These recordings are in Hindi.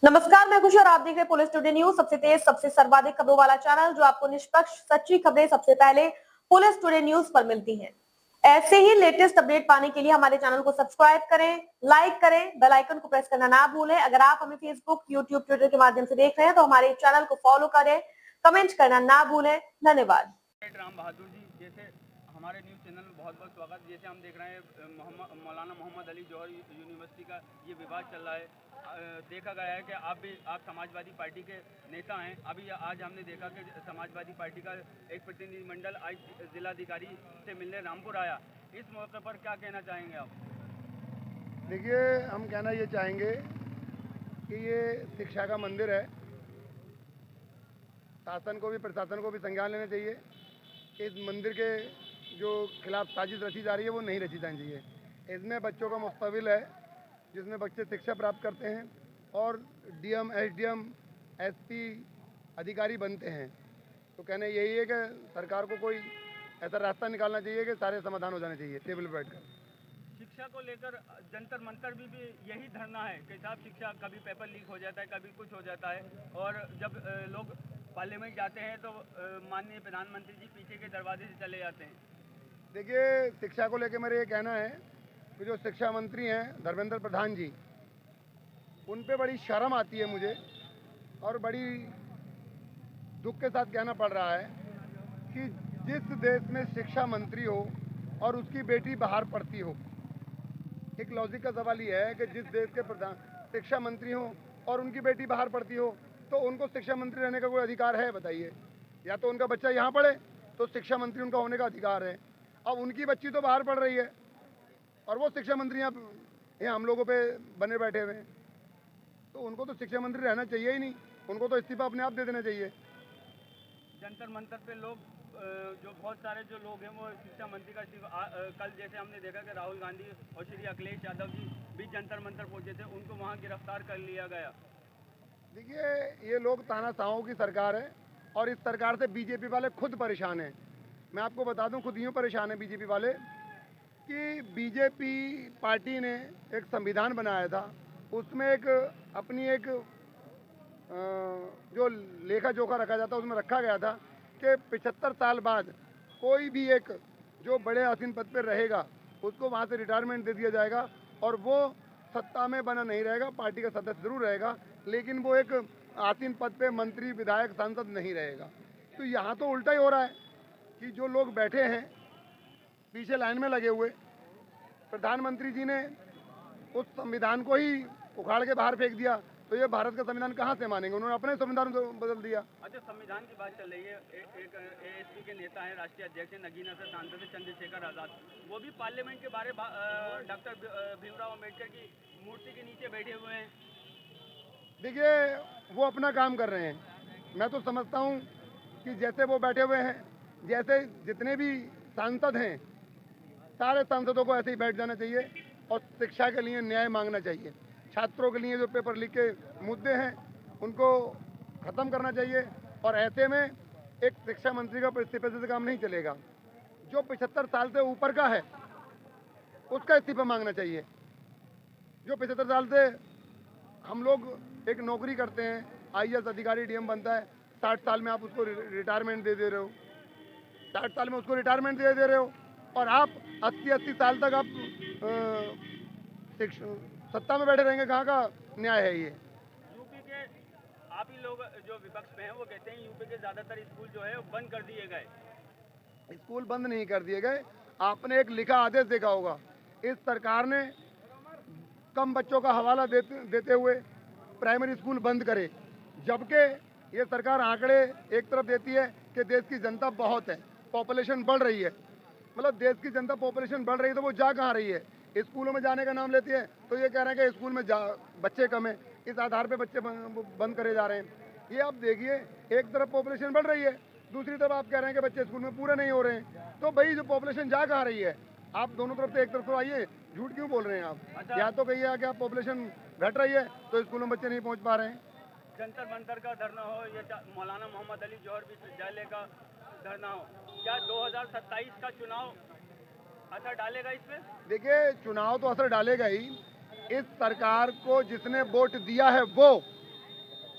नमस्कार, मैं खुशी और आप देख रहे हैं पुलिस टुडे न्यूज। सबसे तेज, सबसे सर्वाधिक खबरों वाला चैनल जो आपको निष्पक्ष सच्ची खबरें सबसे पहले पुलिस टुडे न्यूज पर मिलती हैं। ऐसे ही लेटेस्ट अपडेट पाने के लिए हमारे चैनल को सब्सक्राइब करें, लाइक करें, बेल आइकन को प्रेस करना ना भूलें। अगर आप हमें फेसबुक, यूट्यूब, ट्विटर के माध्यम से देख रहे हैं तो हमारे चैनल को फॉलो करें, कमेंट करना ना भूलें। धन्यवाद। राम बहादुर जी, जैसे हमारे न्यूज़ चैनल में बहुत बहुत स्वागत। जैसे हम देख रहे हैं मौलाना मोहम्मद अली जौहर यूनिवर्सिटी का ये विवाद चल रहा है। देखा गया है कि आप समाजवादी पार्टी के नेता हैं। अभी आज हमने देखा कि समाजवादी पार्टी का एक प्रतिनिधिमंडल आज जिलाधिकारी से मिलने रामपुर आया। इस मौके पर क्या कहना चाहेंगे आप? देखिए, हम कहना ये चाहेंगे कि ये शिक्षा का मंदिर है। शासन को भी, प्रशासन को भी संज्ञान लेना चाहिए कि इस मंदिर के जो खिलाफ साजिश रची जा रही है वो नहीं रची जानी चाहिए। इसमें बच्चों का मुस्तकबिल है, जिसमें बच्चे शिक्षा प्राप्त करते हैं और डीएम, एसडीएम, एसपी अधिकारी बनते हैं। तो कहना यही है कि सरकार को कोई ऐसा रास्ता निकालना चाहिए कि सारे समाधान हो जाने चाहिए टेबल पर बैठकर। शिक्षा को लेकर जंतर मंतर भी यही धरना है कि साहब शिक्षा, कभी पेपर लीक हो जाता है, कभी कुछ हो जाता है। और जब लोग पार्लियामेंट जाते हैं तो माननीय प्रधानमंत्री जी पीछे के दरवाजे से चले जाते हैं। देखिए, शिक्षा को लेकर मेरा ये कहना है कि जो शिक्षा मंत्री हैं धर्मेंद्र प्रधान जी, उन पे बड़ी शर्म आती है मुझे, और बड़ी दुख के साथ कहना पड़ रहा है कि जिस देश में शिक्षा मंत्री हो और उसकी बेटी बाहर पढ़ती हो, एक लॉजिक का सवाल ये है कि जिस देश के प्रधान शिक्षा मंत्री हो और उनकी बेटी बाहर पढ़ती हो तो उनको शिक्षा मंत्री रहने का कोई अधिकार है? बताइए। या तो उनका बच्चा यहाँ पढ़े तो शिक्षा मंत्री उनका होने का अधिकार है। अब उनकी बच्ची तो बाहर पढ़ रही है और वो शिक्षा मंत्री यहाँ हम लोगों पे बने बैठे हुए हैं, तो उनको तो शिक्षा मंत्री रहना चाहिए ही नहीं। उनको तो इस्तीफा अपने आप दे देना चाहिए। जंतर मंतर पे लोग जो बहुत सारे जो लोग हैं वो शिक्षा मंत्री का कल जैसे हमने देखा कि राहुल गांधी और श्री अखिलेश यादव जी भी जंतर मंतर पहुंचे थे, उनको वहां गिरफ्तार कर लिया गया। देखिए, ये लोग तानाशाहों की सरकार है और इस सरकार से बीजेपी वाले खुद परेशान हैं। मैं आपको बता दूं, खुद यूँ परेशान है बीजेपी वाले कि बीजेपी पार्टी ने एक संविधान बनाया था, उसमें एक अपनी एक जो लेखा जोखा रखा जाता है उसमें रखा गया था कि 75 साल बाद कोई भी एक जो बड़े आसीन पद पर रहेगा उसको वहाँ से रिटायरमेंट दे दिया जाएगा और वो सत्ता में बना नहीं रहेगा, पार्टी का सदस्य जरूर रहेगा, लेकिन वो एक आसीन पद पे मंत्री, विधायक, सांसद नहीं रहेगा। तो यहाँ तो उल्टा ही हो रहा है कि जो लोग बैठे हैं पीछे लाइन में लगे हुए, प्रधानमंत्री जी ने उस संविधान को ही उखाड़ के बाहर फेंक दिया, तो ये भारत का संविधान कहाँ से मानेंगे? उन्होंने अपने संविधान को बदल दिया। अच्छा, संविधान की बात चल रही है। एक एएसपी के नेता हैं, राष्ट्रीय अध्यक्ष हैं, नगीना से सांसद है चंद्रशेखर आजाद, वो भी पार्लियामेंट के बारे डॉक्टर भीमराव अम्बेडकर की मूर्ति के नीचे बैठे हुए हैं। देखिए, वो अपना काम कर रहे हैं। मैं तो समझता हूँ कि जैसे वो बैठे हुए हैं, जैसे जितने भी सांसद हैं सारे सांसदों को ऐसे ही बैठ जाना चाहिए और शिक्षा के लिए न्याय मांगना चाहिए। छात्रों के लिए जो पेपर लीक के मुद्दे हैं उनको ख़त्म करना चाहिए और ऐसे में एक शिक्षा मंत्री का इस्तीफे से काम नहीं चलेगा। जो 75 साल से ऊपर का है उसका इस्तीफा मांगना चाहिए। जो 75 साल से हम लोग एक नौकरी करते हैं, आईएएस अधिकारी, डीएम बनता है, 60 साल में आप उसको रिटायरमेंट दे दे रहे हो, 60 साल में उसको रिटायरमेंट दे रहे हो और आप 80 साल तक आप सत्ता में बैठे रहेंगे। कहाँ का न्याय है ये? यूपी के आप ही लोग जो विपक्ष में हैं वो कहते हैं यूपी के ज़्यादातर स्कूल जो है वो बंद कर दिए गए। स्कूल बंद नहीं कर दिए गए। आपने एक लिखा आदेश देखा होगा, इस सरकार ने कम बच्चों का हवाला देते हुए प्राइमरी स्कूल बंद करे, जबकि ये सरकार आंकड़े एक तरफ देती है कि देश की जनता बहुत है, पॉपुलेशन बढ़ रही है। मतलब देश की जनता पॉपुलेशन बढ़ रही है तो वो जा कहाँ रही है? स्कूलों में जाने का नाम लेती है तो ये कह रहे हैं कि स्कूल में बच्चे कम है, इस आधार पे बच्चे बंद करे जा रहे हैं। ये आप देखिए, एक तरफ पॉपुलेशन बढ़ रही है, दूसरी तरफ आप कह रहे हैं कि बच्चे स्कूल में पूरे नहीं हो रहे हैं। तो भाई जो पॉपुलेशन जा कहाँ रही है? आप दोनों तरफ से एक तरफ तो आइए, झूठ क्यों बोल रहे हैं आप? अच्छा। या तो कहिए कि आप पॉपुलेशन घट रही है तो स्कूलों में बच्चे नहीं पहुँच पा रहे हैं। जंतर मंतर का धरना हो या मौलाना मोहम्मद अली जौहर विश्वविद्यालय का धरना हो, क्या 2027 का चुनाव असर डालेगा इसमें? देखिए, चुनाव तो असर डालेगा ही। इस सरकार को जिसने वोट दिया है वो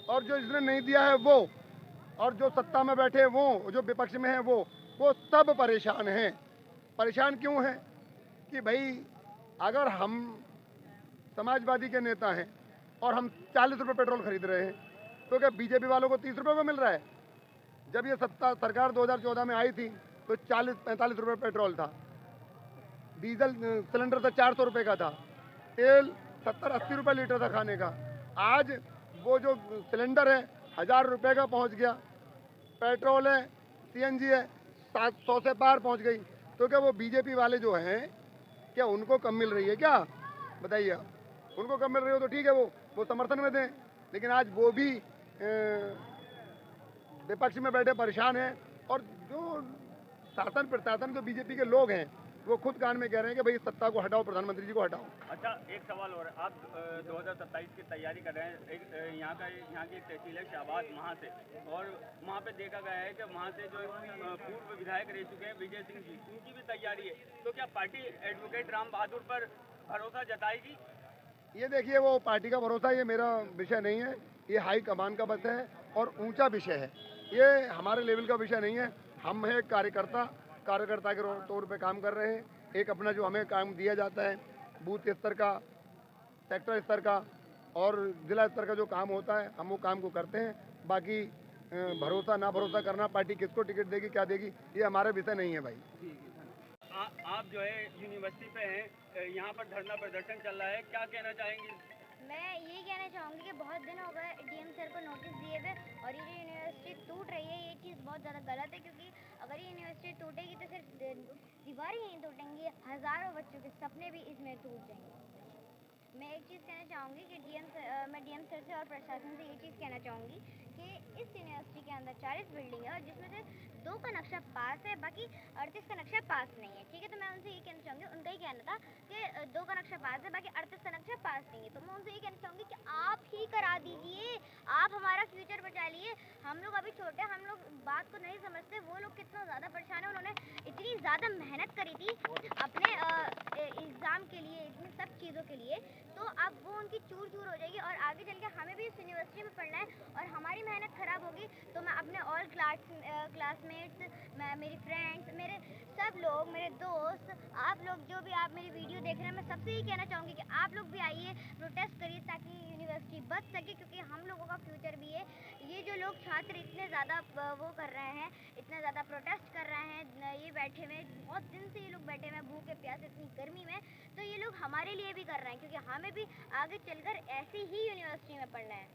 और जो जिसने नहीं दिया है वो, और जो सत्ता में बैठे वो, जो विपक्ष में है वो सब परेशान हैं। परेशान क्यों हैं कि भाई अगर हम समाजवादी के नेता हैं और हम 40 रुपये पेट्रोल खरीद रहे हैं, तो क्या बीजेपी वालों को 30 रुपये में मिल रहा है? जब ये सत्ता सरकार 2014 में आई थी तो 40-45 रुपये पेट्रोल था, डीजल सिलेंडर तो 400 रुपये का था, तेल 70-80 रुपये लीटर था खाने का। आज वो जो सिलेंडर है 1000 रुपये का पहुंच गया, पेट्रोल है, सीएनजी है 700 से पार पहुंच गई। तो क्या वो बीजेपी वाले जो हैं, क्या उनको कम मिल रही है क्या? बताइए। उनको कम मिल रही हो तो ठीक है, वो समर्थन में दें, लेकिन आज वो भी विपक्ष में बैठे परेशान हैं। और जो शासन प्रशासन जो बीजेपी के लोग हैं वो खुद कान में कह रहे हैं कि भाई सत्ता को हटाओ, प्रधानमंत्री जी को हटाओ। अच्छा, एक सवाल और, आप 2027 की तैयारी कर रहे हैं। यहाँ की तहसील है शाहबाद, वहाँ से, और वहाँ पे देखा गया है कि वहाँ से जो पूर्व विधायक रह चुके हैं विजय सिंह जी, उनकी भी तैयारी है। तो क्या पार्टी एडवोकेट राम बहादुर पर भरोसा जताएगी? ये देखिए, वो पार्टी का भरोसा, ये मेरा विषय नहीं है, ये हाई कमान का बस है और ऊंचा विषय है, ये हमारे लेवल का विषय नहीं है। हम हैं कार्यकर्ता के तौर पे काम कर रहे हैं। एक अपना जो हमें काम दिया जाता है बूथ स्तर का, सेक्टर स्तर का और जिला स्तर का जो काम होता है, हम वो काम को करते हैं। बाकी भरोसा ना भरोसा करना, पार्टी किसको टिकट देगी क्या देगी, ये हमारा विषय नहीं है भाई। आप जो है यूनिवर्सिटी पे हैं, यहाँ पर धरना प्रदर्शन चल रहा है, क्या कहना चाहेंगी? मैं यही कहना चाहूँगी कि बहुत दिन हो गए डीएम सर को नोटिस दिए हुए, और ये जो यूनिवर्सिटी टूट रही है, ये चीज़ बहुत ज़्यादा गलत है। क्योंकि अगर ये यूनिवर्सिटी टूटेगी तो सिर्फ दीवारें ही नहीं टूटेंगी, हज़ारों बच्चों के सपने भी इसमें टूट जाएंगे। मैं एक चीज़ कहना चाहूँगी कि मैं डीएम सर से और प्रशासन से ये चीज़ कहना चाहूँगी कि इस यूनिवर्सिटी के अंदर 40 बिल्डिंग है और जिसमें से 2 का नक्शा पास है, बाकी 38 का नक्शा पास नहीं है। ठीक है, तो मैं उनसे ये कहना चाहूँगी, उनका ही कहना था कि 2 का नक्शा पास है, बाकी 38 का नक्शा पास नहीं है। तो मैं उनसे ये कहना चाहूँगी कि आप ही करा दीजिए, आप हमारा फ्यूचर बचा लिए। हम लोग अभी छोटे, हम लोग बात को नहीं समझते, वो लोग कितना ज़्यादा परेशान है। उन्होंने इतनी ज़्यादा मेहनत करी थी अपने एग्ज़ाम के लिए, इतनी सब चीज़ों के लिए, तो अब वो उनकी चूर चूर हो जाएगी और आगे चल के हमें भी इस यूनिवर्सिटी में पढ़ना है और हमारी मेहनत ख़राब होगी। तो मैं अपने ऑल क्लासमेट्स, मेरी फ्रेंड्स, मेरे सब लोग, मेरे दोस्त, आप लोग जो भी आप मेरी वीडियो देख रहे हैं, मैं सबसे ही कहना चाहूँगी कि आप लोग भी आइए, प्रोटेस्ट करिए ताकि यूनिवर्सिटी बच सके, क्योंकि हम लोगों का फ्यूचर भी है। ये जो लोग छात्र इतने ज़्यादा वो कर रहे हैं, इतना ज़्यादा प्रोटेस्ट कर रहे हैं, ये बैठे हुए बहुत दिन से ये लोग बैठे हुए हैं भूखे प्यासे इतनी गर्मी में, तो ये लोग हमारे लिए भी कर रहे हैं, क्योंकि हमें भी आगे चलकर ऐसी ही यूनिवर्सिटी में पढ़ना है।